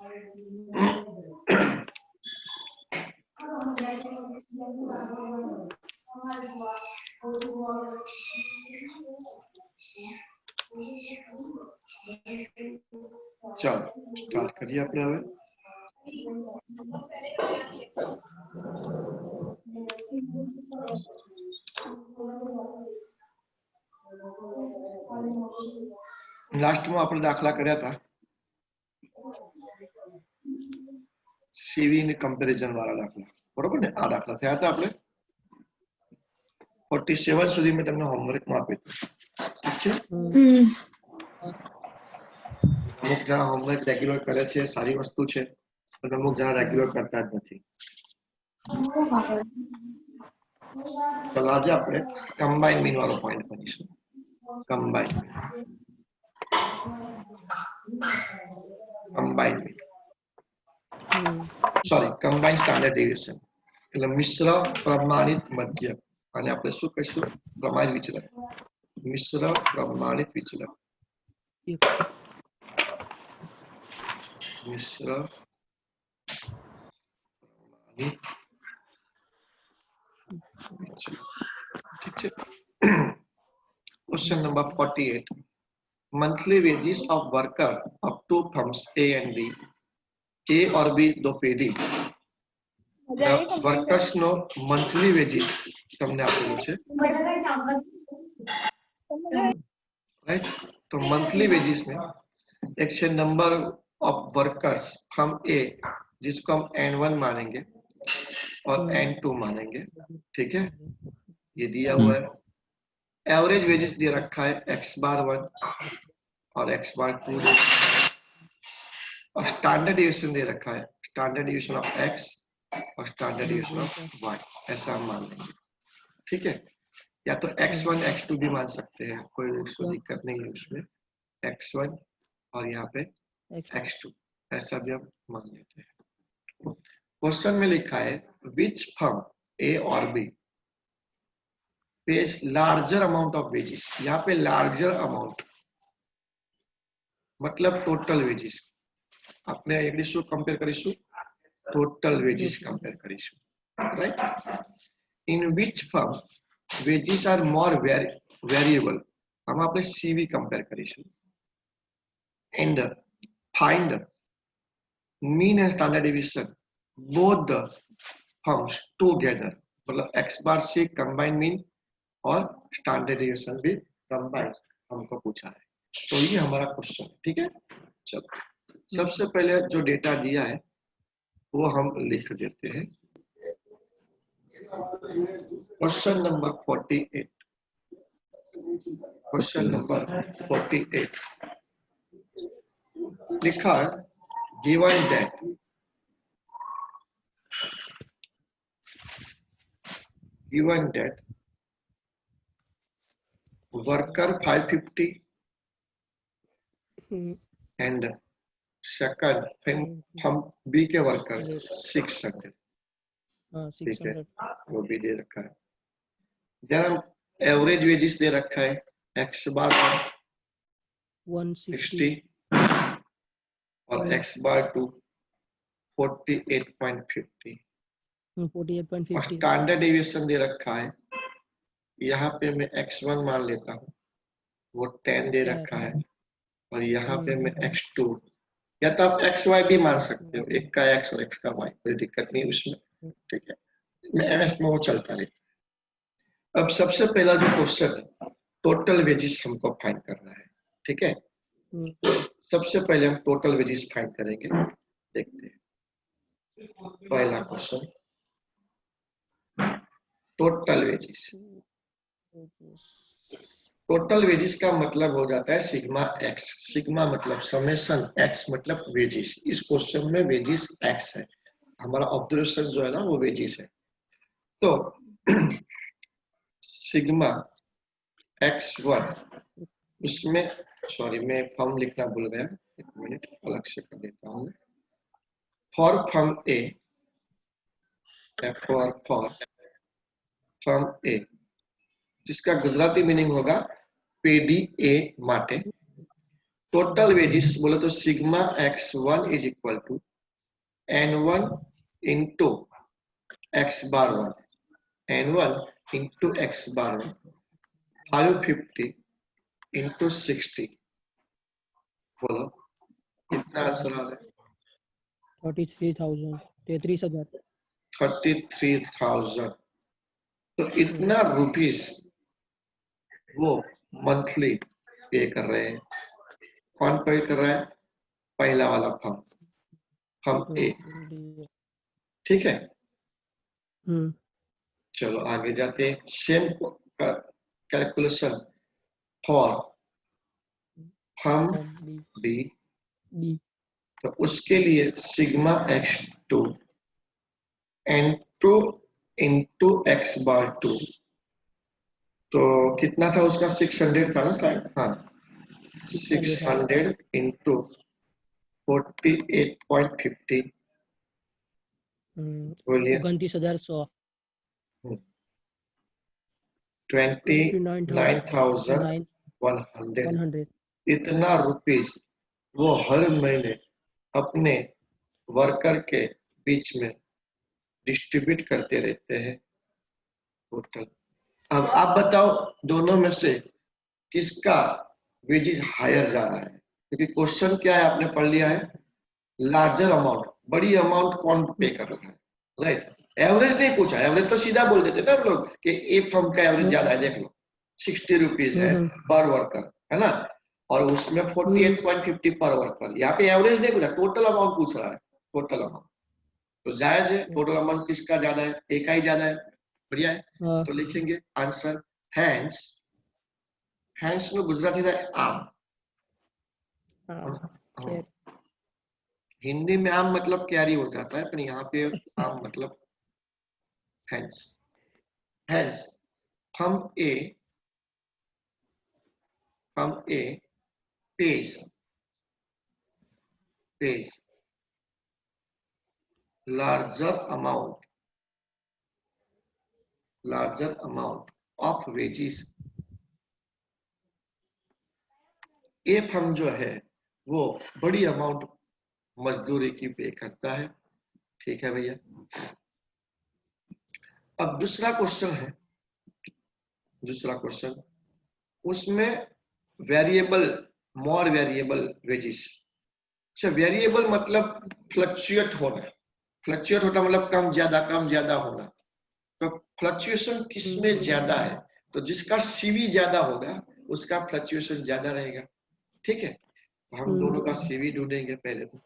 चलो स्टार्ट करिए अपने हमें। लास्ट में आपने दाखला કર્યા था સીવી ની કમ્પેરિઝન વાળા દાખલા, બરોબર ને? આ દાખલા થયા હતા આપણે 47 સુધી મેં તમને હોમવર્ક માં આપ્યું, ઠીક છે? અમુક જણા હોમવર્ક રેગ્યુલર કરે છે, સારી વસ્તુ છે, પણ અમુક જણા રેગ્યુલર કરતા જ નથી. ચલો આજે આપણે કમ્બાઇન મીન વાળો પોઈન્ટ કરીશું. Combine mean sorry combine standard deviation એટલે મિશ્ર પ્રમાણિત મધ્યક, અને આપણે શું કહીશું? પ્રમાણિત વિચલન. મિશ્ર પ્રમાણિત વિચલન. મિશ્ર પ્રમાણિત વિચલન. ઠીક છે? Question number 48. Monthly wages of worker of two firms A and B. A or B to pay the. The workers no monthly wages તમને આપેલું છે, राइट? तो monthly wages में एक से number of workers firm A जिसको हम N1 मानेंगे और N2 मानेंगे, ठीक है? ये दिया हुआ है। एवरेज वेजेस दे रखा है x⁻1 और x⁻2, और स्टैंडर्ड डिविएशन दे रखा है, स्टैंडर्ड डिविएशन ऑफ x और स्टैंडर्ड डिविएशन ऑफ y, ऐसा हम मान लेंगे, ठीक है? या तो x1 x2 भी मान सकते हैं, कोई दिक्कत नहीं है उसमें। x1 और यहाँ पे x2 ऐसा भी हम मान लेते हैं। क्वेश्चन में लिखा है विच फर्म A और B pays larger amount of wages. यहाँ पे larger amount मतलब टोटल वेजेस. આપણે એકડી શું કમ્પેર કરીશું? ટોટલ વેજીસ કમ્પેર કરીશું, right? In which firm veggies are more variable, આમાં આપણે સીવી કમ્પેર કરીશું. And find mean and standard division both the firms together, मतलब x⁻ से कंबाइन मीन और स्टैंडर्ड डिवीजन भी कंबाइन हमको पूछा है। तो ये हमारा क्वेश्चन, ठीक है? चलो सबसे पहले जो डेटा दिया है वो हम लिख देते हैं। क्वेश्चन नंबर 48, क्वेश्चन नंबर 48 लिखा है given that worker 550 and second हम B के वर्कर 600, ठीक है? वो भी दे रखा है। देन एवरेज वेजेस दे रखा है x⁻1 160 और x⁻2 48.50 और स्टैंडर्ड डेविएशन दे रखा है, यहाँ पे मैं x1 मान लेता हूँ, वो 10 दे रखा है, और यहाँ पे मैं x2 या तो आप xy भी मान सकते हो, एक का x और x का y, कोई दिक्कत नहीं उसमें, ठीक है? मैं MS में वो चलता रहता है। अब सबसे पहला जो क्वेश्चन है टोटल वेजेस हमको फाइंड करना है, ठीक है? सबसे पहले हम टोटल वेजेस फाइंड करेंगे, देखते हैं। पहला question total wages. Total wages का मतलब हो जाता है सिग्मा x। सिग्मा मतलब समेशन, x मतलब वेजेस। इस क्वेश्चन में वेजेस x है, हमारा ऑब्जर्वेशन जो है ना वो वेजेस है। तो सिग्मा x1 उसमें, सॉरी मैं फॉर्म लिखना भूल गया, एक मिनट अलग से कर देता हूँ। For firm A, for firm A, जिसका गुजराती मीनिंग होगा पेडी ए माटे, टोटल वेजेस बोले तो sigma x1 is equal to n1 into x bar 1 n1 into x bar 1 550 into 60 बोलो कितना आंसर आ रहा है? 33,000 33,000 33,000। तो इतना रुपीस वो मंथली पे कर रहे हैं। कौन पे कर रहा है? पहला वाला फर्म ए। ठीक है, चलो आगे जाते हैं। Same calculation for firm B. तो उसके लिए sigma x2 n2 into x बार 2। तो कितना था उसका? 600 था ना शायद। हाँ, 600 इंटू 48.50 बोलिए 29,100 29,100। इतना रुपीस वो हर महीने अपने वर्कर के बीच में डिस्ट्रीब्यूट करते रहते हैं टोटल। अब आप बताओ दोनों में से किसका वेजेस हायर जा रहा है? क्योंकि क्वेश्चन क्या है आपने पढ़ लिया है, लार्जर अमाउंट, बड़ी अमाउंट कौन पे कर रहा है, राइट। एवरेज नहीं पूछा, एवरेज तो सीधा बोल देते ना हम लोग कि ए फर्म का एवरेज ज्यादा है, देख लो 60 रुपीज है पर वर्कर, है ना, और उसमें 48.50 पर वर्कर। यहाँ पे एवरेज नहीं पूछा, टोटल अमाउंट पूछ रहा है, टोटल अमाउंट। तो जायज है, टोटल अमाउंट किसका ज्यादा है? एक ही ज्यादा है, बढ़िया है। तो लिखेंगे आंसर हैंस। हैंस में गुजराती था आम। हिंदी में आम मतलब क्यारी हो जाता है, पर यहाँ पे आम मतलब hence. Hence firm A pays larger amount of wages। A firm जो है वो बड़ी अमाउंट मजदूरी की पे करता है। ठीक है भैया। अब दूसरा क्वेश्चन, उसमें वेरिएबल, मोर वेरिएबल वेजेस। अच्छा, वेरिएबल मतलब फ्लक्चुएट होना मतलब कम ज्यादा होना। तो फ्लक्चुएशन किसमें ज्यादा है? तो जिसका सीवी ज्यादा होगा उसका फ्लक्चुएशन ज्यादा रहेगा। ठीक है, हम दोनों का सीवी ढूंढेंगे पहले तो।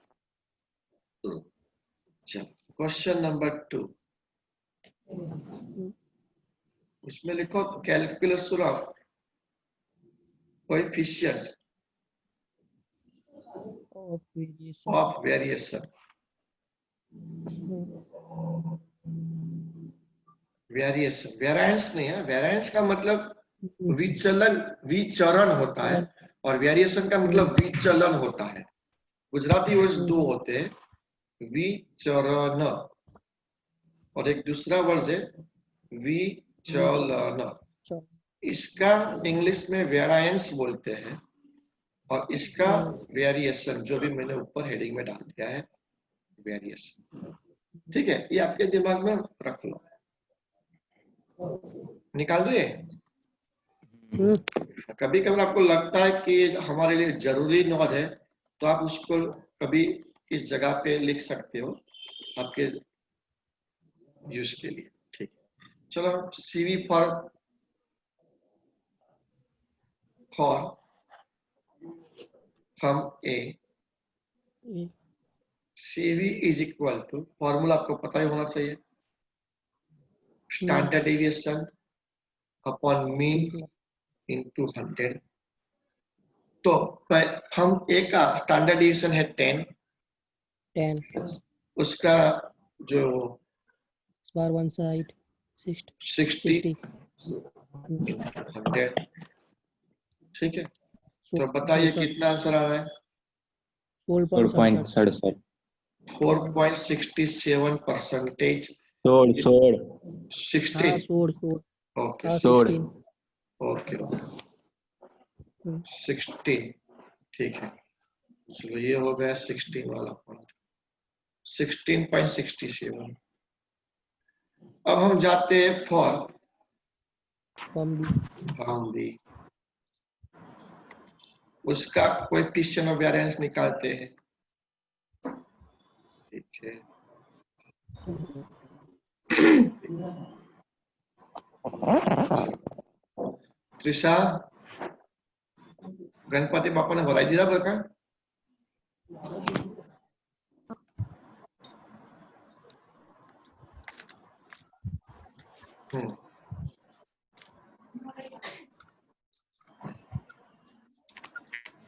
चलो क्वेश्चन नंबर 2, उसमें लिखो calculation of coefficient of variation. Variance नहीं है, वेरिएंस का मतलब विचरण होता है, और वेरिएशन का मतलब विचलन होता है। गुजराती वर्ड दो होते हैं, विचरण और एक दूसरा वर्ड है विचलन। इसका इंग्लिश में वेरिएंस बोलते हैं, और इसका वेरिएशन, जो भी मैंने ऊपर हेडिंग में डाल दिया है वेरिएशन। ठीक है, ये आपके दिमाग में रख लो, निकाल दो ये। कभी कभी आपको लगता है कि हमारे लिए जरूरी नॉलेज है, तो आप उसको कभी इस जगह पे लिख सकते हो आपके यूज के लिए। ठीक, चलो CV for firm A. CV is equal to, formula आपको पता ही होना चाहिए, standard deviation upon mean into 100। तो फर्म ए का स्टैंडर्ड डेविएशन है 10। उसका जो बार वन साइड 60 100। ठीक है, तो बताइए कितना आंसर आ रहा है? 4.67 4.67%। 16 ओके 16 ओके 16 ठीक है, चलो ये हो गया 16 वाला पॉइंट, 16.67। अब हम जाते हैं फॉर्म बी। उसका कोएफिशिएंट ऑफ वेरिएंस निकालते हैं। ठीक है, त्रिशा, गणपति बापा ने भराई दिया बरं का?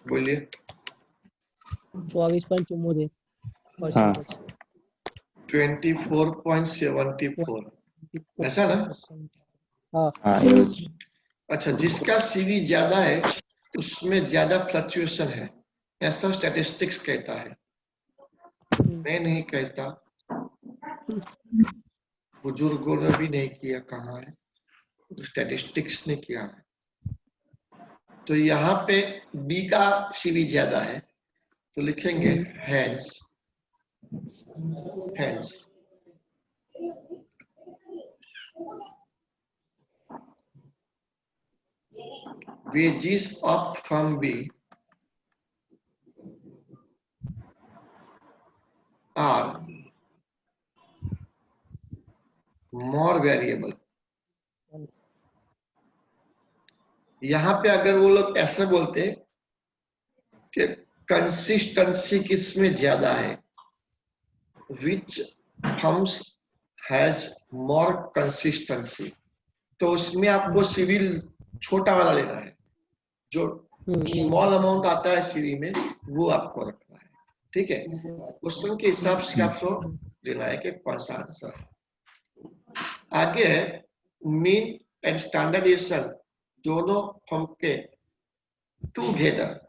बोलिए। 24.74 हाँ 24.74 ऐसा ना? हाँ हाँ एवज अच्छा, जिसका सीवी ज्यादा है उसमें ज्यादा फ्लक्चुएशन है, ऐसा स्टैटिस्टिक्स कहता है। मैं नहीं कहता, बुजुर्गों ने भी नहीं किया, कहा है तो स्टैटिस्टिक्स ने किया है। तो यहाँ पे बी का सीवी ज्यादा है तो लिखेंगे hence wages of firm B are more variable। यहाँ पे अगर वो लोग ऐसे बोलते कि कंसिस्टेंसी किसमें ज्यादा है, which firms has more consistency, तो उसमें आपको सिविल छोटा वाला लेना है, जो स्मॉल अमाउंट आता है सीवी में वो आपको रखना है। ठीक है, क्वेश्चन के हिसाब से आपको देना है कि कौन सा आंसर है। आगे मीन एंड स्टैंडर्डाइजेशन दोनों फर्म के टुगेदर,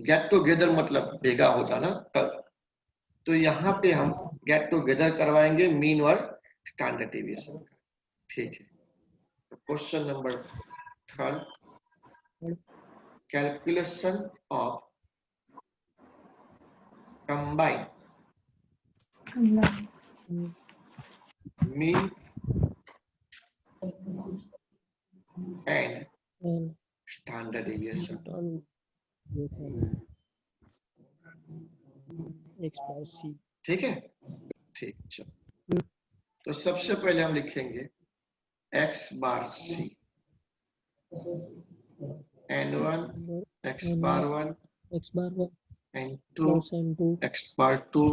गेट टुगेदर मतलब भेगा होता ना तब, तो यहाँ पे हम गेट टुगेदर करवाएंगे मीन और स्टैंडर्ड डेविएशन का। ठीक है, question number 3, calculation of combined mean and standard deviation। ठीक है, ठीक, चलो तो सबसे पहले हम लिखेंगे x बार c n1 x bar 1 n2 x बार 2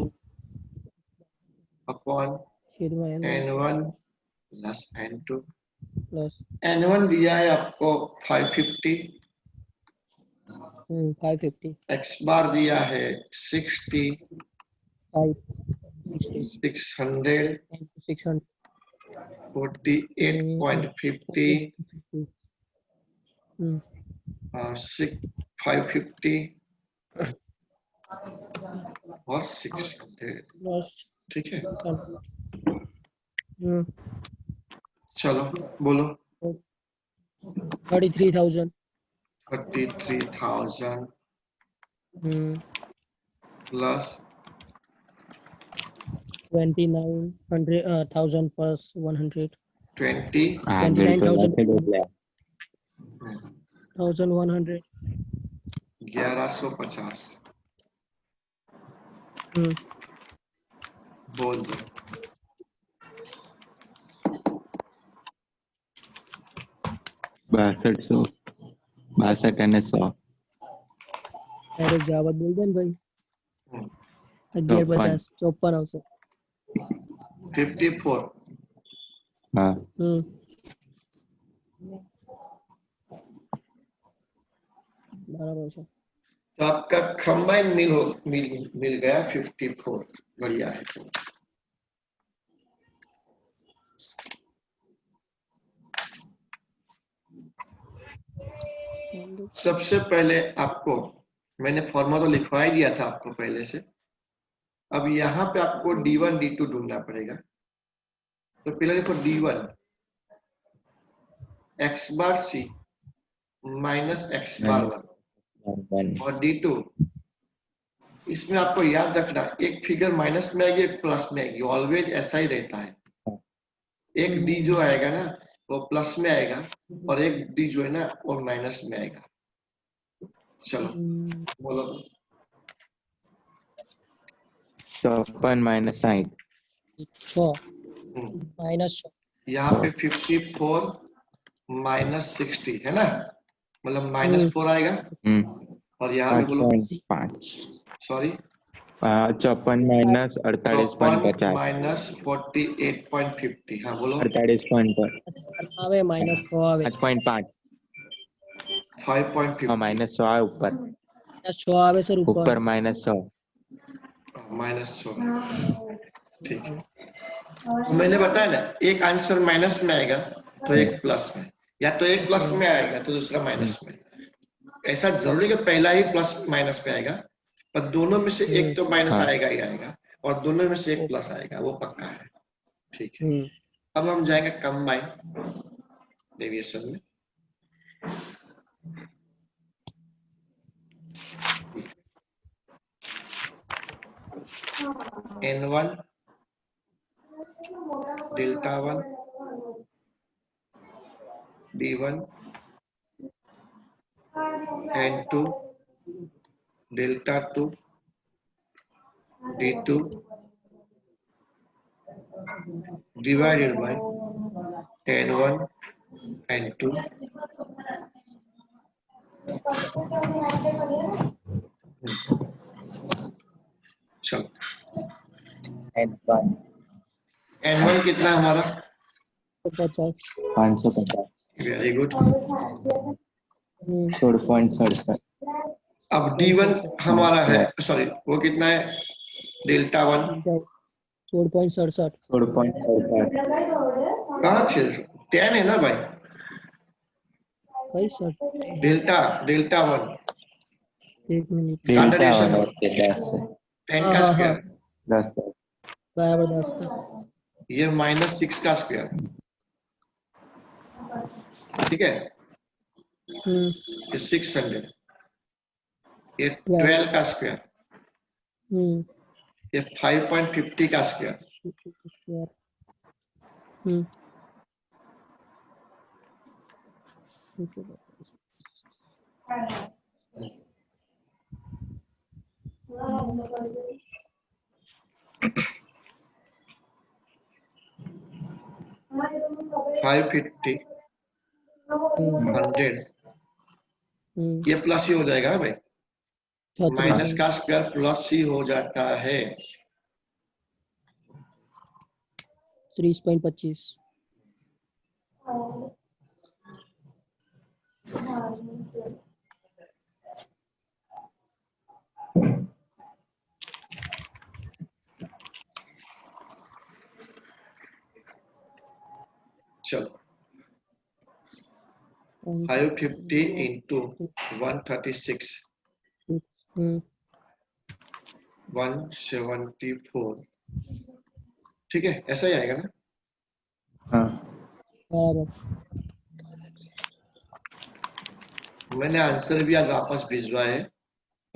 upon n1 plus n2। n1 दिया है आपको 550, x बार दिया है 60, 600, 48.50, 550 और 600। ठीक है, चलो बोलो। 33,000 प्लस 29,000 plus 100 20 29,100 1150 बोल दो। बासठ 100 अरे जावत बोल देन भाई 1150 5400 54। हाँ तो आपका कंबाइन मिल गया 54। बढ़िया है। सबसे पहले आपको मैंने फॉर्मूला तो लिखवा ही दिया था आपको पहले से। अब यहाँ पे आपको D1 D2 ढूंढना पड़ेगा। तो पहले देखो D1 x बार c माइनस x बार 1 1 और D2, इसमें आपको याद रखना एक फिगर माइनस में आएगी एक प्लस में आएगी, ऑलवेज ऐसा ही रहता है। एक डी जो आएगा ना वो प्लस में आएगा और एक डी जो है ना वो माइनस में आएगा। चलो बोलो। 54 माइनस 60 6 माइनस यहाँ पे 54 माइनस 60 है ना, मतलब -4 आएगा। और यहाँ पे बोलो 5.5 सॉरी 54 माइनस 48.50 माइनस 48.50। हाँ बोलो 48.5 आवे माइनस 6 आवे 5.5 5.50 -100 ऊपर माइनस 6 आवे सर ऊपर -100 -100। ठीक है, तो मैंने बताया ना एक आंसर माइनस में आएगा तो एक प्लस में, या तो एक प्लस में आएगा तो दूसरा माइनस में। ऐसा जरूरी कि पहला ही प्लस माइनस में आएगा, पर दोनों में से एक तो माइनस हाँ। आएगा ही आएगा और दोनों में से एक प्लस आएगा, वो पक्का है। ठीक है, अब हम जाएंगे कंबाइन डेविएशन में। N1 delta 1 D1 N2 delta 2 D2 divided by N1 N2 चलो N1 कितना है हमारा 50 वेरी गुड। 16.67 अब D1 हमारा है, सॉरी वो कितना है डेल्टा 1 16.67 कहाँ 10 है ना भाई, भाई सर डेल्टा 1 एक मिनट स्टैंडर्डेशन 10 का हाँ स्क्वायर, 10 बराबर 10 का ये -6 का स्क्वायर, ठीक है, ये 600, ये 12 का स्क्वायर, ये 5.50 का स्क्वायर, फाइव 50 100, ये प्लस ही हो जाएगा भाई, माइनस का स्क्वायर प्लस ही हो जाता है। 30.25 चलो 550 into 136 174, ठीक है, ऐसा ही आएगा ना। मैंने आंसर भी आज वापस भिजवाया है,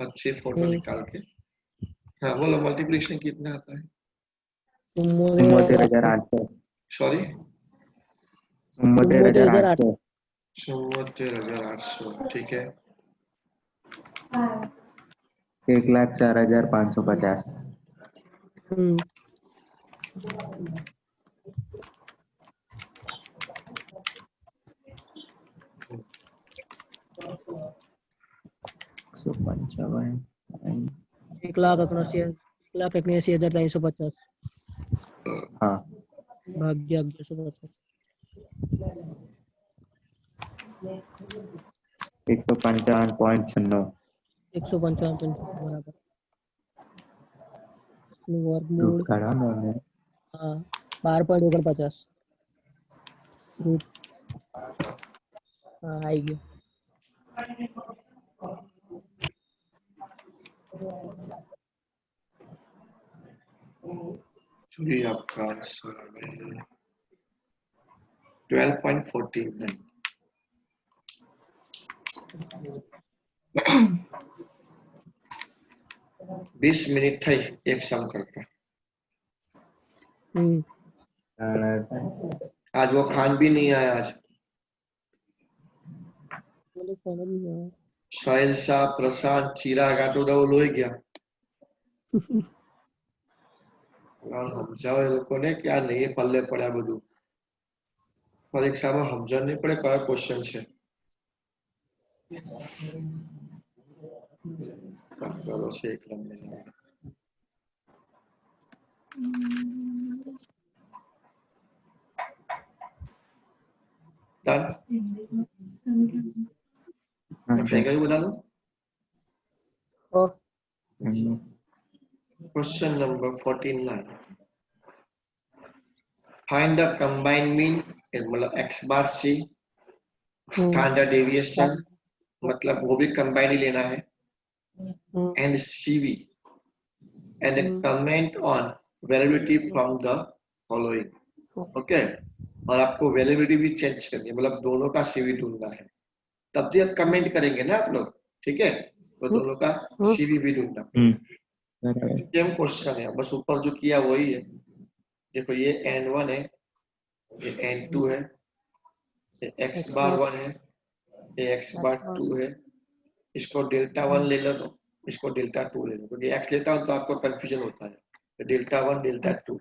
अच्छे फोटो निकाल के। हाँ बोलो मल्टीप्लिकेशन कितना आता है, 74,800 सॉरी 74,800 74,800, ठीक है, 1,04,550 155 1,81,350 हाँ भाग्य 1150 155.96 155 बराबर वर्गमूल रूट काढ़ा मैंने हाँ 12.50 रूट हाँ आएगी चलिए आपका आंसर 12.49। बीस मिनट थी एक सम करता। आज वो खान भी नहीं आया आज। मतलब खाना भी है। साहिल शाह, प्रशांत, चिराग आ तो वो लोई गया। સમજાવો એ લોકોને કે આ નહીં પલ્લે પડ્યા બધું પરીક્ષામાં સમજણ નહીં પડે કયા ક્વેશ્ચન છે. ચલો છે એક લંબે ડન થઈ ગયું બધાનું. Question number 49. Find the combined mean मतलब x bar c, standard deviation मतलब वो भी combined ही लेना है, and CV and a comment on validity from the following. Okay, और आपको validity भी चेंज करनी है, मतलब दोनों का CV ढूंढना है, तब भी आप कमेंट करेंगे ना आप लोग, ठीक है? तो दोनों का CV भी ढूंढना। सेम क्वेश्चन है, बस ऊपर जो किया वही है। देखो ये n1 है, ये n2 है, ये x बार 1 है, ये x बार 2 है। इसको डेल्टा 1 ले लो, इसको डेल्टा 2 ले लो, क्योंकि x लेता हूं तो आपको कंफ्यूजन होता है। तो डेल्टा 1 डेल्टा 2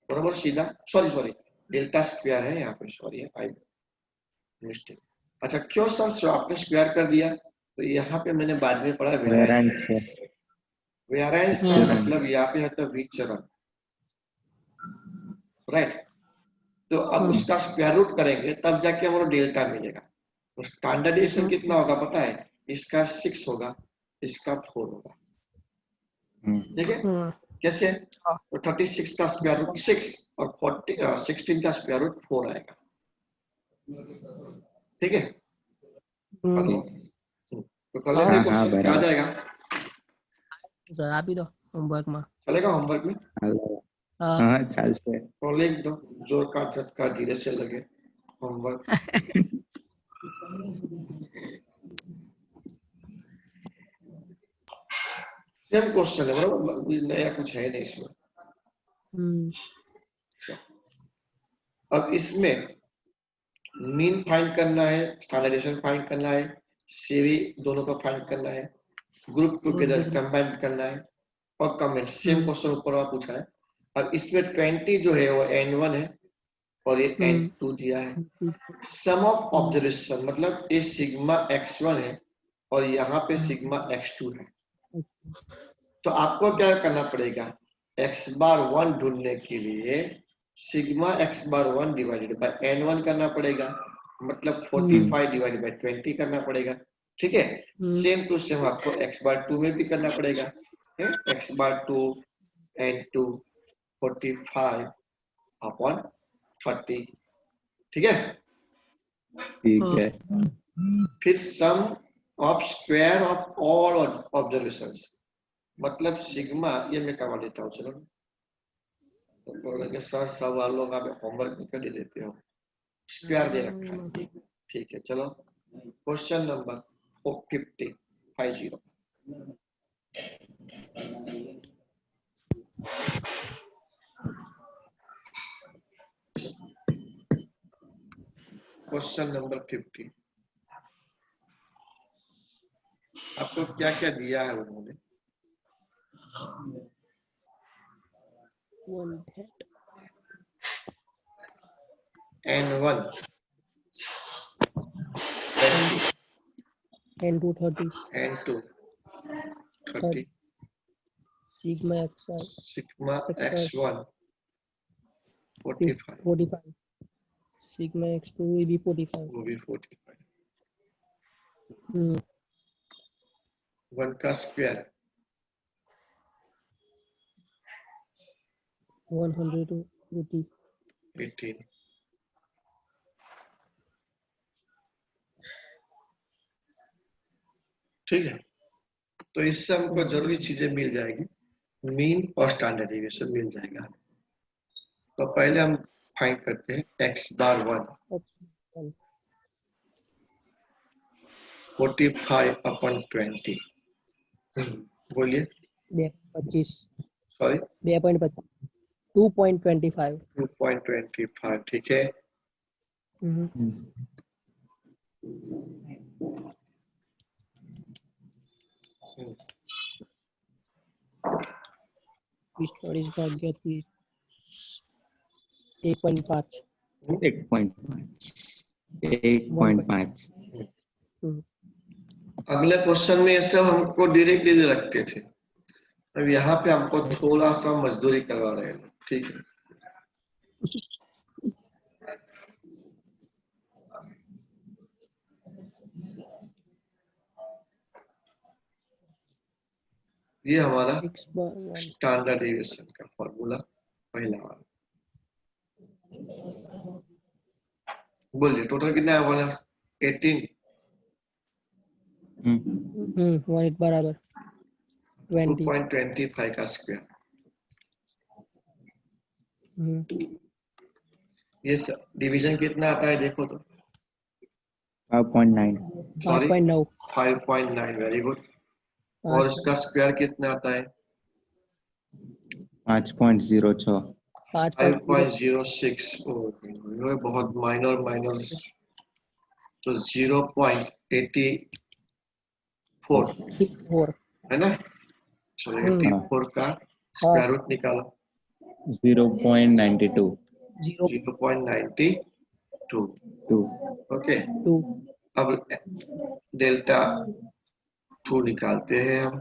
बराबर सीधा, सॉरी डेल्टा स्क्वायर है यहाँ पे, सॉरी आई मिस्टेक। अच्छा क्यों सर आपने स्क्वायर कर दिया? तो यहाँ पे मैंने बाद में पढ़ा वेरिएंस का मतलब यहाँ पे होता है विचरण, राइट? तो अब उसका स्क्वायर रूट करेंगे तब जाके हमारा डेल्टा मिलेगा। तो स्टैंडर्ड डेविएशन कितना होगा पता है? इसका 6 होगा, इसका 4 होगा, ठीक है? कैसे? तो 36 का स्क्वायर रूट 6 और 16 का स्क्वायर रूट 4 आएगा, ठीक है? तो कल से क्वेश्चन क्या आ जाएगा सर? आप ही दो होमवर्क में चलेगा, होमवर्क में हाँ चलते तो लिख दो, जोर का झटका धीरे से लगे होमवर्क। सेम क्वेश्चन है बराबर, नया कुछ है नहीं इसमें। अब इसमें मीन फाइंड करना है, स्टैंडर्डाइजेशन फाइंड करना है, सीवी दोनों का फाइंड करना है, ग्रुप टुगेदर कंबाइन करना है और कमेंट। सेम क्वेश्चन ऊपर वाला पूछा है। अब इसमें 20 जो है वो n1 है और ये n2 दिया है। सम ऑफ ऑब्जर्वेशन मतलब ये सिग्मा x1 है और यहाँ पे सिग्मा x2 है। तो आपको क्या करना पड़ेगा? x बार 1 ढूंढने के लिए sigma x bar 1 divided by n1 करना पड़ेगा, मतलब 45 डिवाइडेड बाय 20 करना पड़ेगा, ठीक है? सेम टू सेम आपको x बार 2 में भी करना पड़ेगा, x बार 2 n2 45 अपॉन 30, ठीक है? ठीक है। फिर sum of square of all observations मतलब सिग्मा, ये मैं करवा देता हूँ चलो। तो बोलेंगे सर सवालों का होमवर्क भी कर देते हो, स्क्वायर दे रखा है, ठीक है? चलो क्वेश्चन नंबर 50 क्वेश्चन नंबर 50 आपको क्या क्या दिया है उन्होंने? n1 n2 30 sigma x1 45 sigma x2 will be 45 1 का स्क्वायर 180 ठीक है? तो इससे हमको जरूरी चीजें मिल जाएगी, मीन और स्टैंडर्ड डेविएशन मिल जाएगा। तो पहले हम फाइंड करते हैं x बार 1। 45/20 बोलिए 2.25 सॉरी 2.25 2.25 2.25 ठीक है पिस्तालीस भाग्य 30 1.5 1.5 अगले क्वेश्चन में ये सब हमको डायरेक्टली रखते थे अब यहाँ पे हमको थोड़ा सा मजदूरी करवा रहे हैं ठीक है ये हमारा x bar 1 स्टैंडर्ड डेविएशन का फॉर्मूला पहला वाला बोलिए टोटल कितना है हमारा 18 1 बराबर 20 2.25 का स्क्वायर ये डिवीजन कितना आता है देखो तो 5.9 सॉरी 5.9 5.9 वेरी गुड और इसका स्क्वायर कितना आता है 5.06 5.06 ये बहुत माइनर तो 0.84 4 है ना चलो 84 का स्क्वायर रूट निकालो 0.92 0.92 ओके 2 अब डेल्टा 2 निकालते हैं हम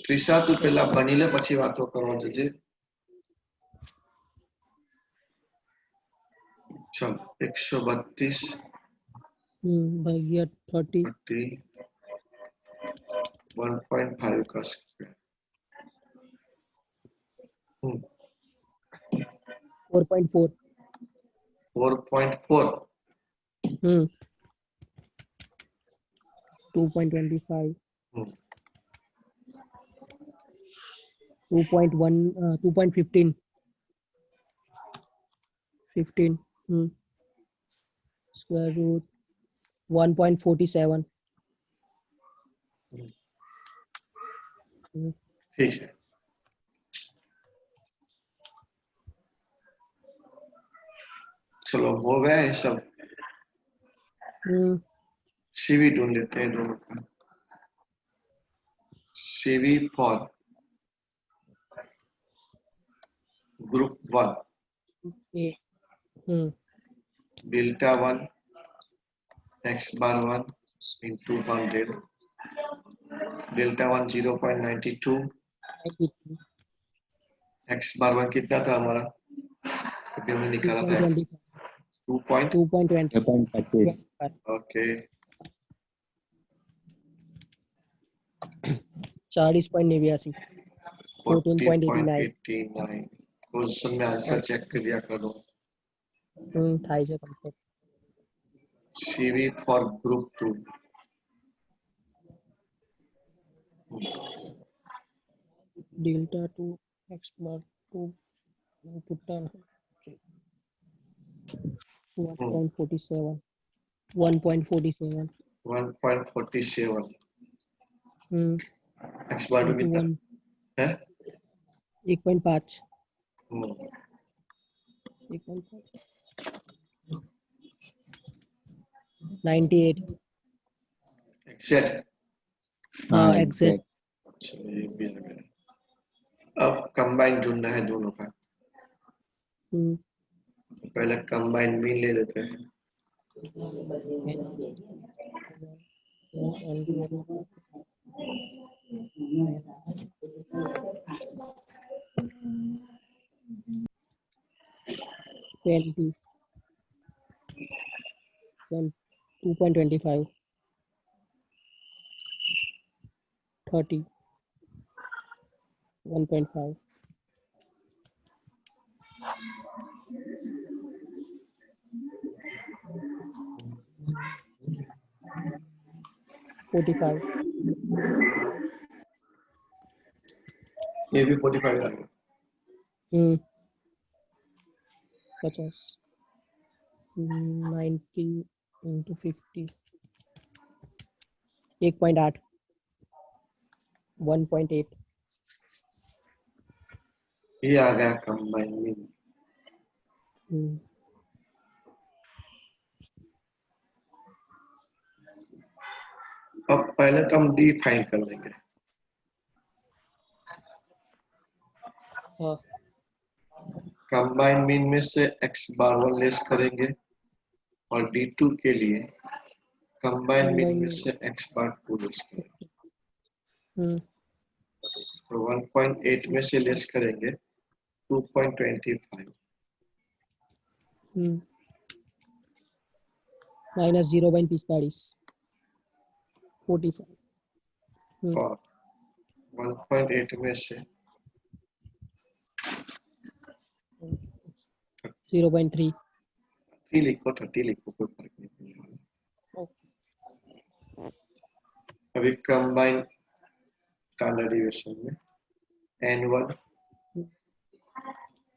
ત્રીસા તું પેલા બનીને પછી વાતો કરવા જજે चलो 132 भाग्य 30 1.5 का स्क्वायर 4.4 4.4 2.25 2.1 2.15 15 square root 1.47 ठीक है चलो हो गया ये सब सीवी ढूंढ लेते हैं दोनों का CV for group 1 delta 1 x bar 1 into 100 delta 1 0.92 x bar 1 कितना था हमारा अभी हमने निकाला था 2.20 ओके 40.89 14.89 क्वेश्चन में आंसर चेक कर लिया करो થાય છે complete CV for group 2 delta 2 x bar 2 put down 1.47 1.47 1.47 x bar 2 कितना है 1.5 98 एग्जैक्ट हाँ एग्जैक्ट चलो ये भी लग रहा है अब कंबाइन ढूंढना है दोनों का पहले कंबाइन मीन ले लेते हैं ट्वेंटी 2.25 30 1.5 45 ये भी 45 आ गया। 50 90 into 50 1.8 1.8 ये आ गया कंबाइन मीन। अब पहले तो हम डी फाइन कर लेंगे। हाँ कंबाइन मीन में से x बार 1 लेस करेंगे और D2 के लिए कंबाइन मीन में से x बार 2 लेस करेंगे। तो 1.8 में से लेस करेंगे 2.25 माइनस 0.45 45 और 1.8 में से 0.3 30 लिखो 30 लिखो, कोई फर्क नहीं पड़ेगा। अभी कंबाइन का डेरिवेशन में n1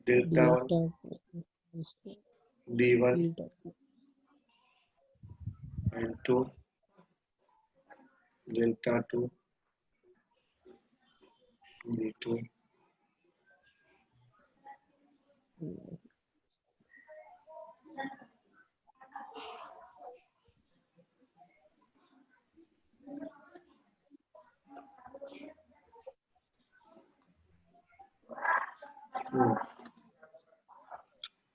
delta 1 d1 n2 delta 2 d2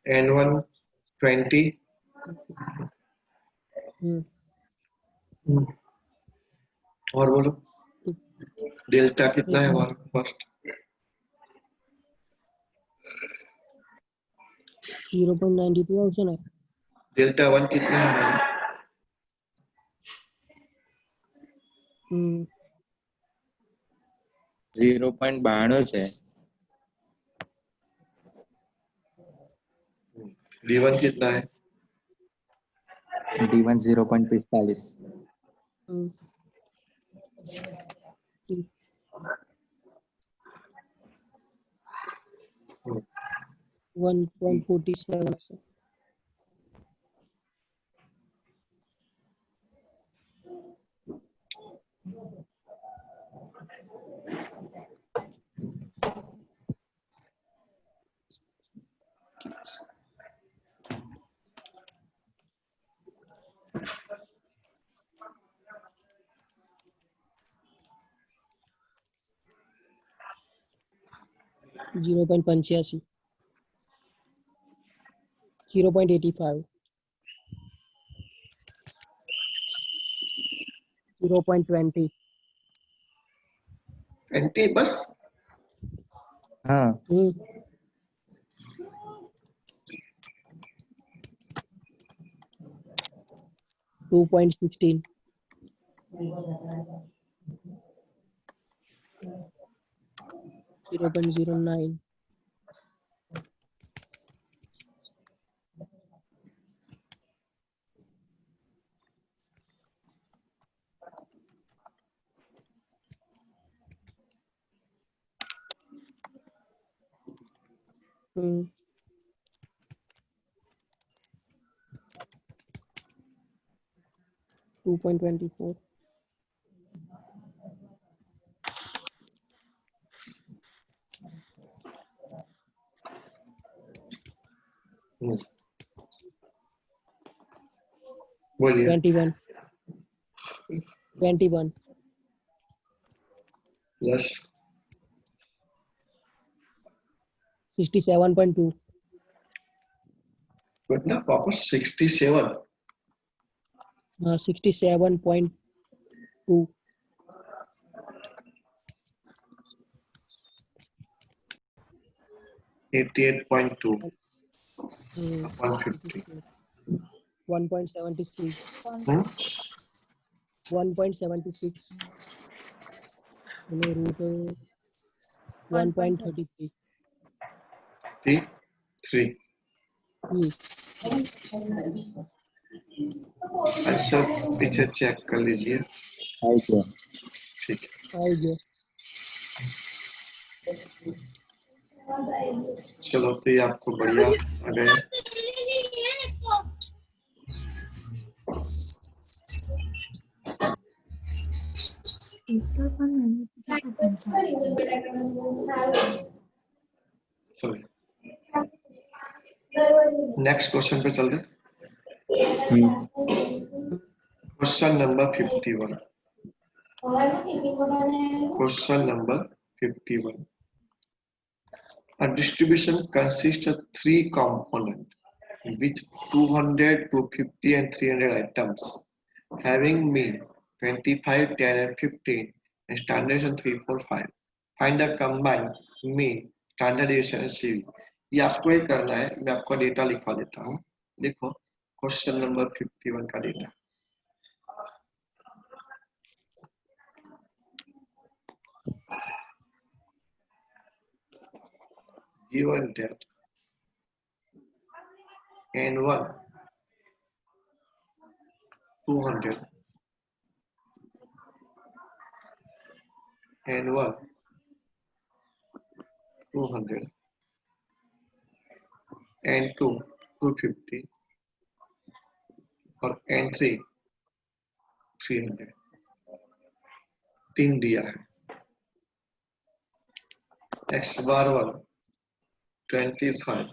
n1 20 और बोलो डेल्टा कितना है हमारा फर्स्ट 0.92 ऑप्शन है। डेल्टा 1 कितना है हमारा 0.92 છે। d1 कितना है D1 0.45 1.47 0.85 0.85 0.20 20 बस हाँ 2.16 0.09 2.24 बोलिए 21 प्लस 67.2 कितना वापस 67 67.2 88.2 150 1.76 root 1.33 3 अच्छा पीछे चेक कर लीजिए आई गया ठीक है आई गया चलो तो ये आपको बढ़िया आ गया। चलो नेक्स्ट क्वेश्चन पे चलते। Question number 51। Question number 51. A distribution consists of three components with 200, 250 and 300 items having mean 25, 10 and 15 and standard deviation 3, 4, 5. Find the combined mean, standard deviation and CV. ये आपको ही करना है। मैं आपको डेटा लिखवा देता हूँ। देखो क्वेश्चन नंबर 51 का data. Given that N1 200 N1 200 N2 250 और N3 300 तीन दिया है। X bar 1 25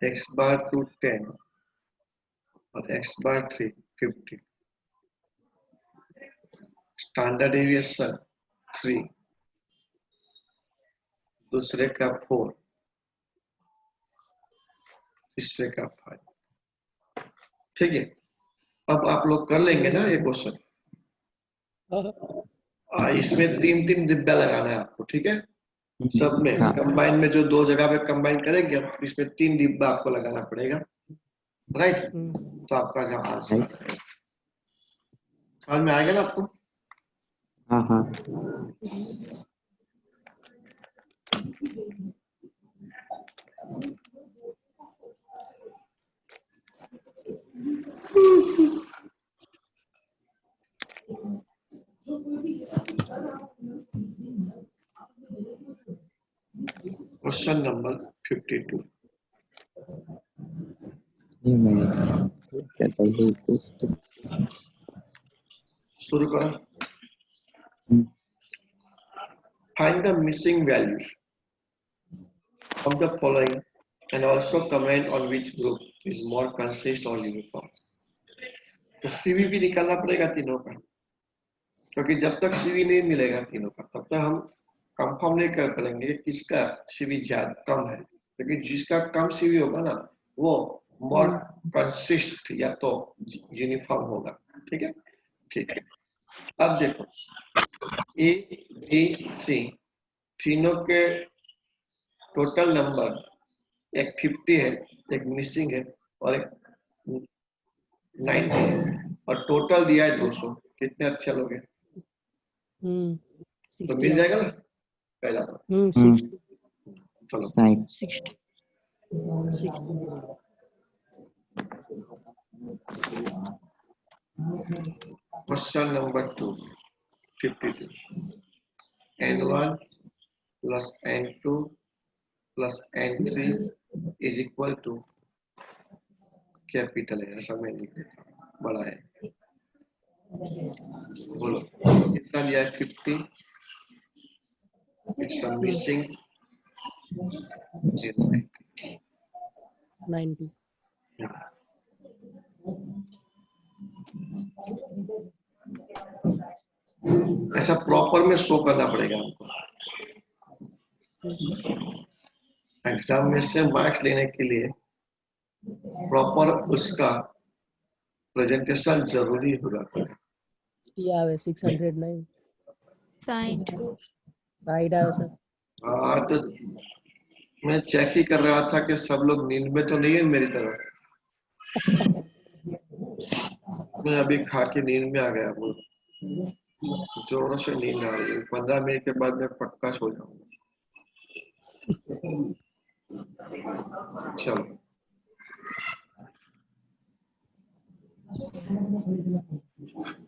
X bar 2 10 और X bar 3 50। स्टैंडर्ड डेविएशन 3, दूसरे का 4, तीसरे का 5। ठीक है, अब आप लोग कर लेंगे ना ये क्वेश्चन। इसमें 3-3 डिब्बा लगाना है आपको। ठीक है, सब में कंबाइन में जो दो जगह पे कंबाइन करेंगे अब इसमें 3 डिब्बा आपको लगाना पड़ेगा। राइट, तो आपका जवाब आंसर समझ में आएगा ना आपको? हाँ हाँ। Question number 52। शुरू करो। Find the missing values of the following and also comment on which group is more consistent or uniform. तो सीवी भी निकालना पड़ेगा तीनों का, क्योंकि जब तक सीवी नहीं मिलेगा तीनों का तब तक हम कंफर्म नहीं कर पाएंगे किसका सीवी ज्यादा कम है। क्योंकि जिसका कम सीवी होगा ना वो मोर कंसिस्ट या तो यूनिफॉर्म होगा। ठीक है, ठीक है। अब देखो ए बी सी तीनों के टोटल नंबर एक 50 है, एक मिसिंग है और एक 90 है और टोटल दिया है 200। कितने अच्छे लोग हैं? तो मिल जाएगा ना पहला तो। चलो question number 2 52 N1 plus N2 plus N3 is equal to capital है, ऐसा मैं लिख देता हूँ, बड़ा है। बोलो कितना दिया है? 50। It's a missing 90। ऐसा प्रॉपर में शो करना पड़ेगा हमको। एग्जाम में से मार्क्स लेने के लिए प्रॉपर उसका प्रेजेंटेशन जरूरी हो जाता है। Yeah, 609 side sir. हाँ, तो मैं चेक ही कर रहा था कि सब लोग नींद में तो नहीं है मेरी तरह। मैं अभी खा के नींद में आ गया, वो जोरों से नींद आ रही है। 15 मिनट के बाद मैं पक्का सो जाऊंगा। चलो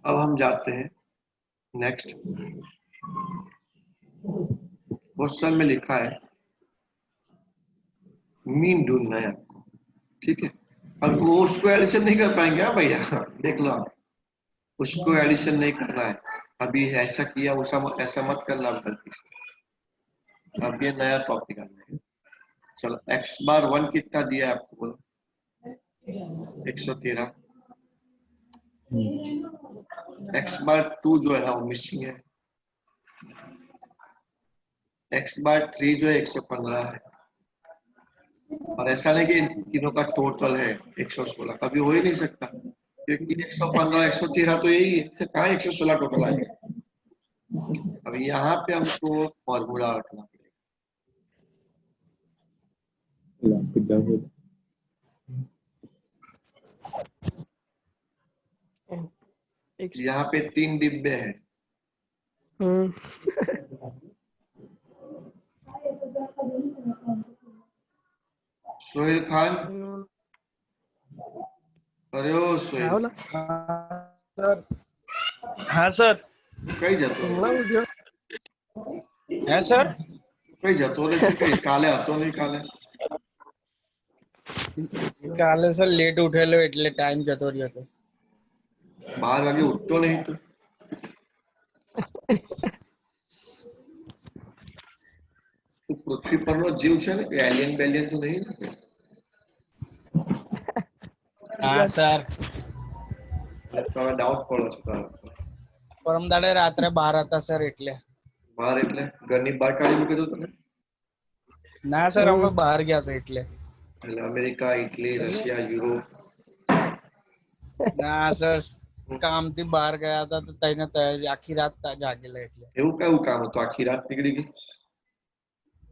अब हम जाते हैं नेक्स्ट। क्वेश्चन में लिखा है मीन ढूंढना है आपको, ठीक है। अब वो उसको एडिशन नहीं कर पाएंगे हाँ भैया, देख लो आप, उसको एडिशन नहीं करना है। अभी ऐसा किया ऐसा मत करना आप गलती से। अब ये नया टॉपिक आना है। चलो एक्स बार 1 कितना दिया है आपको बोलो? 113। एक्स बार 2 जो है ना वो मिसिंग है। एक्स बार 3 जो है 115 है। और ऐसा नहीं कि इन तीनों का टोटल है 116, कभी हो ही नहीं सकता, क्योंकि 115 113 तो यही है, फिर कहाँ 116 टोटल आएगा। अब यहाँ पे हमको फॉर्मूला रखना पड़ेगा। X. यहाँ पे 3 डिब्बे हैं। सोहेल खान, अरे ओ सोहेल, बोला सर हाँ सर कई जतो है सर कई जतो रे શું કઈ કાલે હતો નહીં કાલે? કાલે સર લેટ ઉઠેલો એટલે ટાઈમ જતો રહ્યો હતો 12 વાગે ઉઠતો નહીં તું? તું પૃથ્વી પરનો જીવ છે ને, એલિયન બેલિયન તો નહીં ને? હા સર તો ડાઉટ પડે છે તારા પર. પરમ દાડે રાત્રે 12 હતા સર એટલે બહાર એટલે ઘરની બહાર કાઢી મૂકી દો તને? ના સર અમે બહાર ગયા હતા એટલે એટલે અમેરિકા, ઇટલી, રશિયા, યુરોપ? ના સર કામથી બહાર ગયા હતા તો તઈને આખી રાત જાગેલા એટલે એવું કયું કામ હતું આખી રાત નીકળી ગઈ?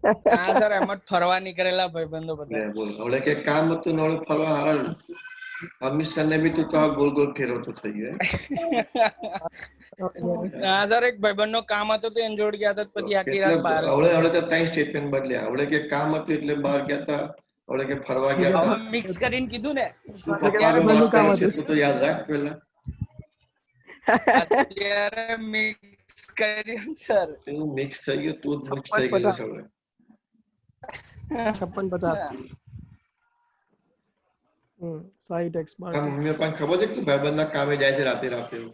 હા સર એમ જ ફરવા નીકળેલા ભાઈબંધો બધા લે બોલ, હવે કે કામ હતું ને હવે ફરવા હારા. અમિત સર ને બી તું તો ગોલ ગોલ ફેરવતો થઈ ગયો. હા સર એક ભાઈબંધનો કામ હતું તો એની જોડે ગયા હતા પછી આખી રાત બહાર હવે તો ત્રણ સ્ટેટમેન્ટ બદલ્યા. હવે કે કામ હતું એટલે બહાર ગયા હતા, હવે કે ફરવા ગયા હતા. હવે મિક્સ કરીને કીધું ને તું પપ્પાનો વાસ કરે છે તું તો યાદ રાખ પેલા. અત્યારે મિક્સ કર્યું સર તું મિક્સ થઈ ગયો, તું જ મિક્સ થઈ ગયો છે હવે. 56 50 साइड एक्स बार તારા મમ્મી પપ્પાને ખબર છે કે તું ભાઈબંધના કામે જાય છે રાતે રાતે એવું?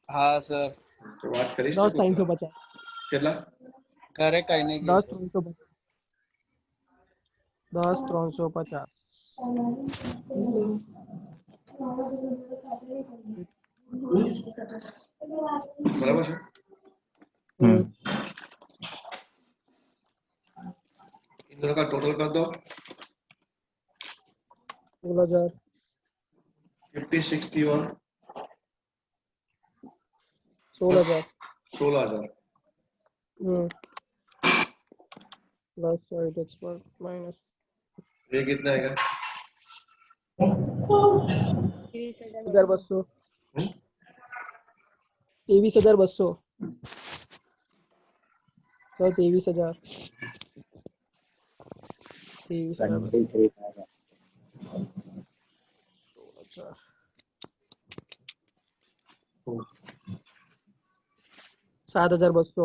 હા સર તો વાત કરીશ 10 350 કેટલા? ઘરે કઈ નહીં 10 350 10 350 બરાબર છે? इन दोनों का टोटल कर दो। 16,000 50 61 16,000 16,000 प्लस साइड एक्स बार माइनस ये कितना आएगा? 23,200 23,200 तो 23,000 7,200 7,200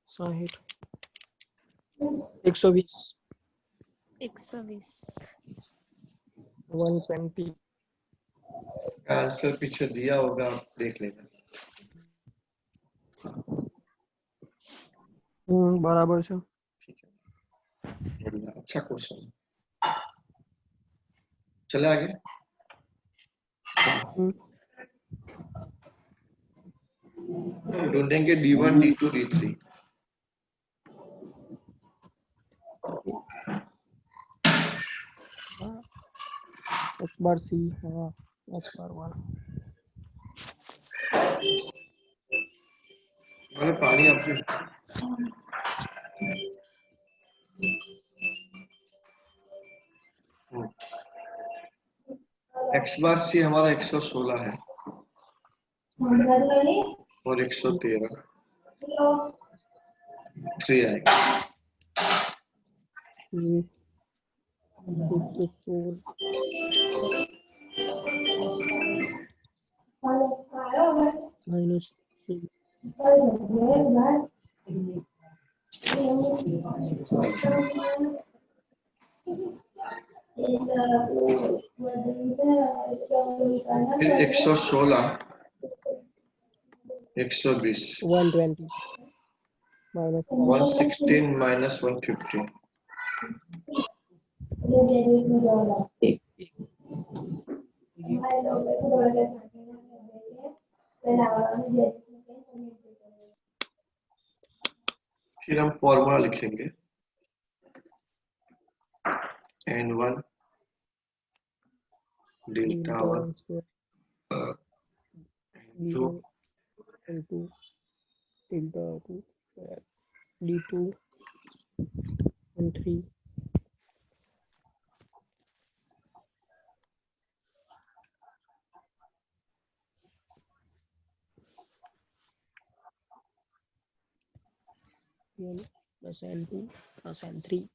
60 120 120 120 आंसर पीछे दिया होगा, आप देख लेना। बराबर છે ठीक है, बढ़िया, अच्छा क्वेश्चन। चले आगे। ढूंढेंगे D1 D2 D3। एक बार सी हाँ एक बार 1 अरे पानी आपके एक्स बार सी हमारा 116 है और 113 3 आएगा। minus 3. फिर 116 120 120 minus 1. 116 minus 150 एक एक फिर हम फॉर्मूला लिखेंगे n1 delta 1 square n2 into delta 2 square d2 and 3 n plus n2 plus n3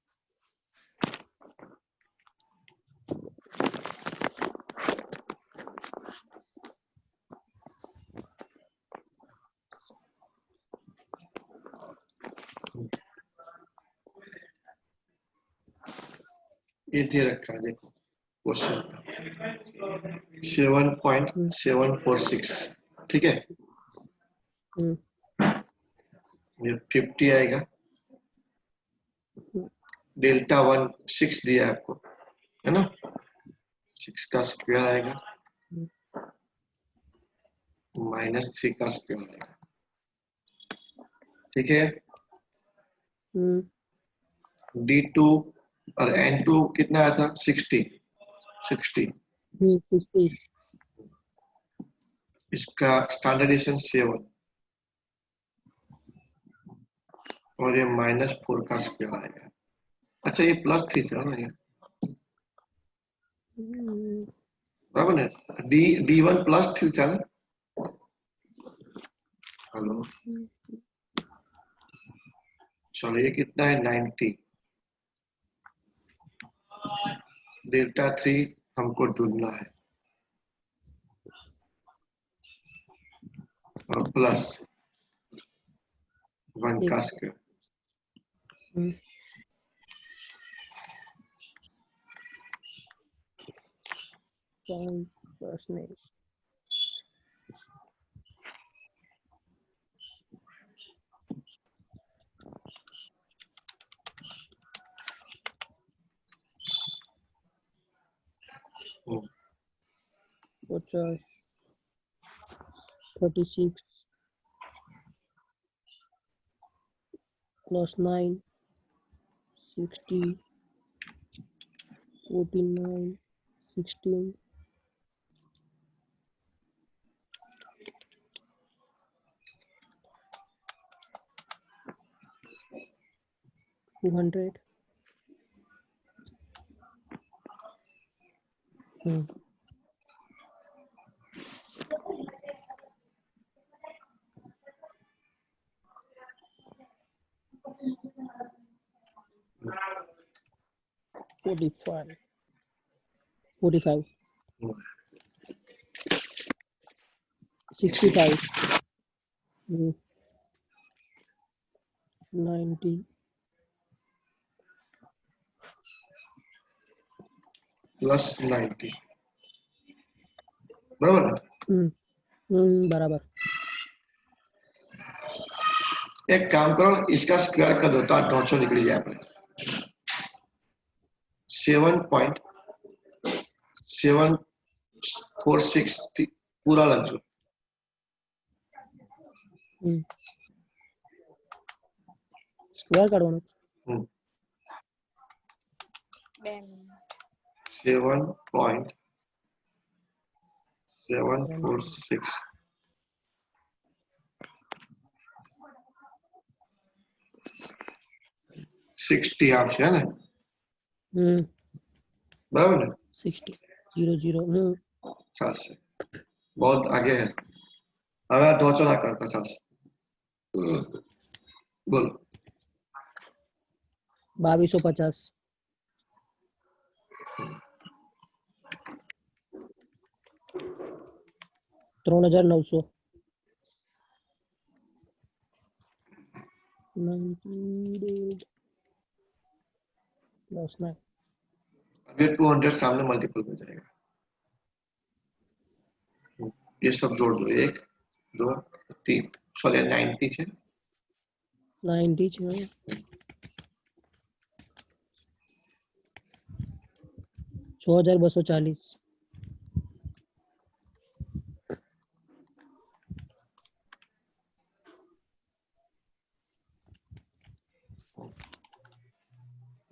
ये दे रखा है देखो क्वेश्चन 7.746 ठीक है ये 50 आएगा डेल्टा 1 6 दिया है आपको है ना 6 का स्क्वायर आएगा -3 का स्क्वायर आएगा ठीक है D2 और N2 कितना आया था 60 इसका स्टैंडर्डेशन 7 और ये -4 का स्क्वायर आएगा अच्छा ये +3 था ना ये बराबर है D1 +3 था ना हेलो चलो ये कितना है 90 डेल्टा 3 हमको ढूंढना है और प्लस 1 का स्क्वायर What's 36 plus 9 60 49 16 200 45 45 65 90 +90 बराबर है बराबर एक काम करो इसका स्क्वायर कर दो तो 900 निकल जाए अपने 7.746 पूरा लग जाओ स्क्वायर करवाना 7.746 60 आपसे है ना बराबर है 60 00 चाल से बहुत आगे है अब 2 करता चाल से बोलो 2250 3900 90 days plus 9 अब ये 200 सामने मल्टीपल हो जाएगा, ये सब जोड़ दो, 1 2 3 सॉरी 90 છે 90 છે 6240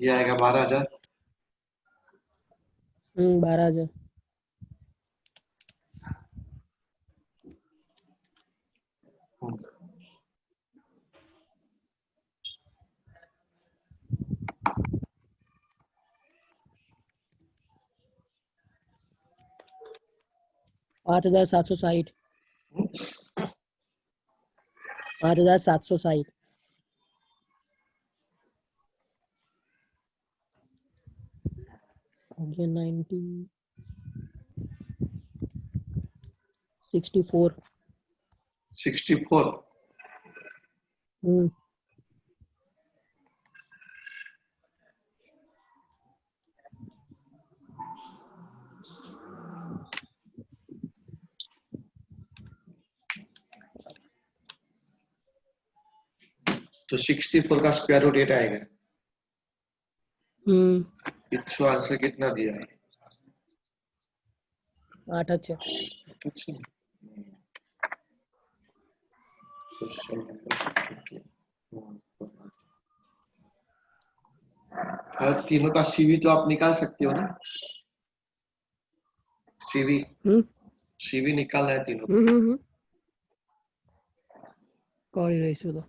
ये आएगा 12,000, 12000 5760 5760 ये 90 64 64 तो 64 का स्क्वायर रूट 8 आएगा, इसको आंसर कितना दिया है 8 আছে कुछ नहीं। Question number 52. तीनों का सीवी तो आप निकाल सकते हो ना, सीवी निकालना है तीनों का। કરી રહીશું તો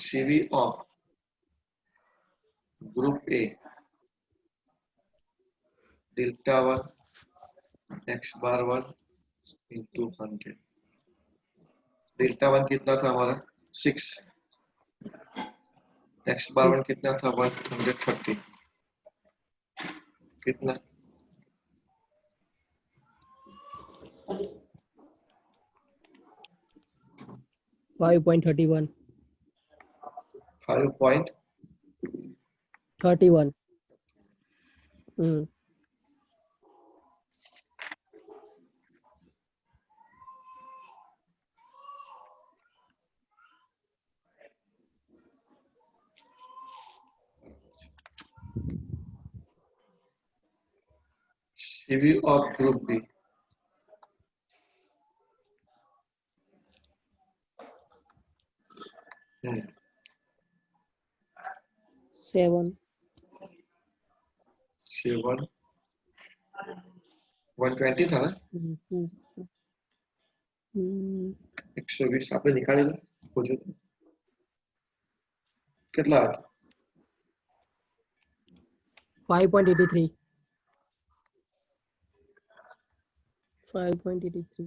CV of group A delta 1 x bar 1 into 100, delta 1 कितना था हमारा 6, x bar 1 कितना था 130, कितना 5.31 5.31 CV of group B Hmm. 7 120 था ना 120 आपने निकालेगा खोजो तो कितना आता 5.83 5.83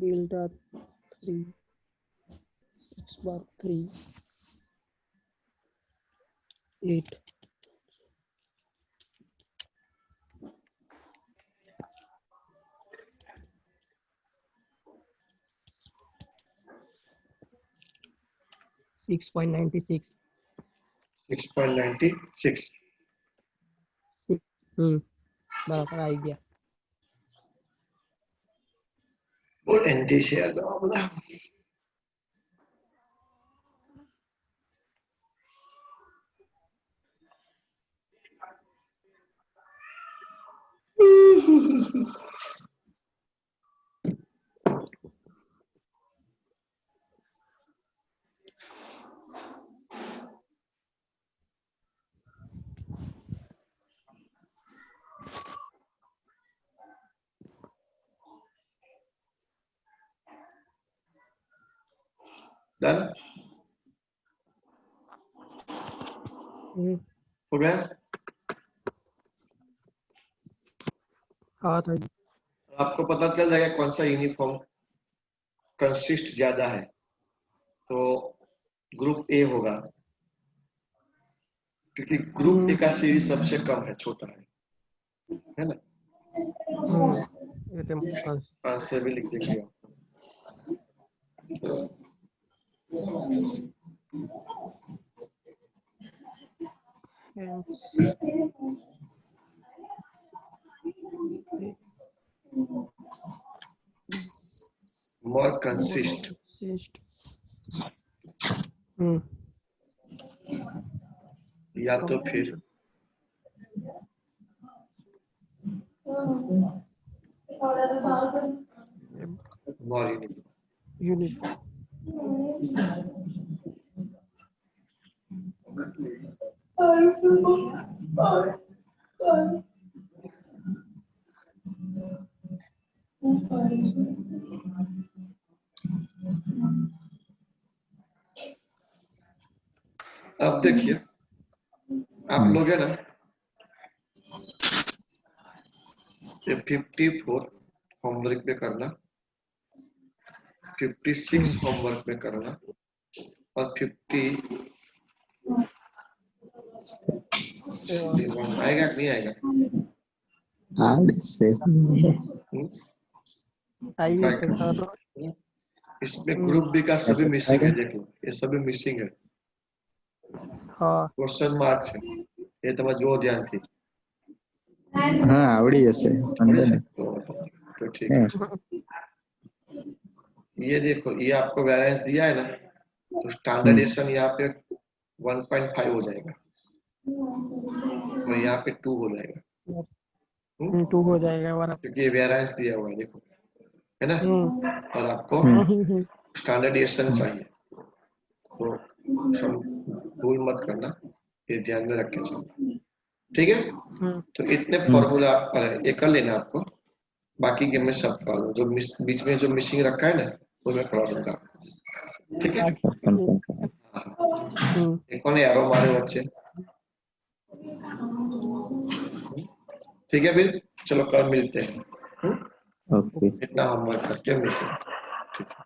delta 3 x bar 3 8 6.96 6.96 બરાબર આવી ગયા वो एंटी शेयर दो बोला डन हो गया हाँ था आपको पता चल जाएगा कौन सा यूनिफॉर्म कंसिस्ट ज्यादा है, तो ग्रुप ए होगा, क्योंकि ग्रुप ए का सीरीज सबसे कम है, छोटा है ना। आंसर भी लिख देंगे आप। More consist, या तो फिर more uniform। अब देखिए आप लोग है ना, ये 54 होमवर्क में करना, 56 होमवर्क में करना, और 51 आएगा कि नहीं आएगा? इसमें ग्रुप बी का सभी मिसिंग है, देखो ये सभी मिसिंग है, क्वेश्चन मार्क है, ये तुम्हारा जो ध्यान थी। हाँ आवड़ी जैसे तो ठीक है। ये देखो ये आपको वैरिएंस दिया है ना, तो स्टैंडर्ड डिविएशन यहाँ पे 1.5 हो जाएगा और यहाँ पे 2 हो जाएगा, 2 हो जाएगा क्योंकि ये वैरिएंस दिया हुआ है, देखो है ना। और आपको स्टैंडर्ड डिविएशन चाहिए, तो भूल मत करना, ये ध्यान में रख के चलना, ठीक है। तो इतने फॉर्मूला ये कर लेना आपको, बाकी गेम में सब करा दो, जो बीच में जो मिसिंग रखा है ना वो मैं करा दूंगा, ठीक है। कौन एरो मारे बच्चे, ठीक है। फिर चलो कल मिलते हैं, इतना होमवर्क करके मिलते हैं, ठीक है।